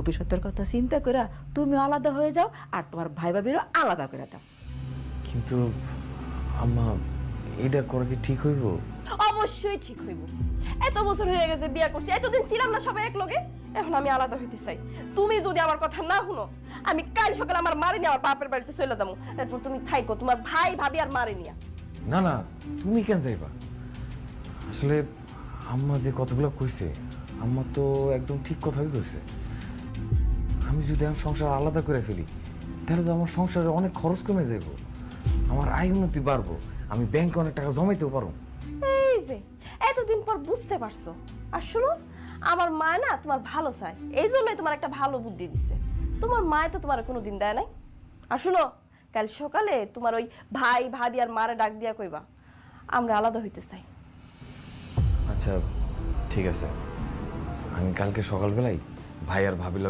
ভবিষ্যতের কথা চিন্তা করে তুমি আলাদা হয়ে যাও আর তোমার ভাই ভাবিরও আলাদা করে দাও। কিন্তু আম্মা এটা করা কি ঠিক হইব? অবশ্যই ঠিক হইব। এত বছর হয়ে গেছে বিয়া করছি, এতদিন ছিলাম না সবাই এক লগে, এখন আমি আলাদা হইতে চাই। তুমি যদি আমার কথা না শুনো, আমি কাল সকালে আমার মারে নিয়ে আমার বাপের বাড়িতে চলে যাবো। এরপর তুমি থাইকো তোমার ভাই ভাবি আর মারে নিয়া। না না, তুমি কেন যাইবা? আসলে আম্মা যে কথাগুলো কইছে, আম্মা তো একদম ঠিক কথাই কইছে। আমি যদি আমার সংসার আলাদা করে ফেলি, তাহলে তো আমার সংসারে অনেক খরচ কমে যাইব, আমার আয় উন্নতি বাড়বো, আমি ব্যাংকে অনেক টাকা জমাইতেও পারবো। এই যে এতদিন পর বুঝতে পারছো, আর শোনো, আমার মা না তোমার ভালো চায়, এই জন্যই তোমার একটা ভালো বুদ্ধি দিচ্ছে। তোমার মায় তো তোমার কোনোদিন দেয় নাই। আর শোনো, কাল সকালে তোমার ওই ভাই ভাবি আর মারে ডাক দিয়া কইবা আমরা আলাদা হইতে চাই। আচ্ছা ঠিক আছে, আমি কালকে সকালবেলায় ভাই আর ভাবির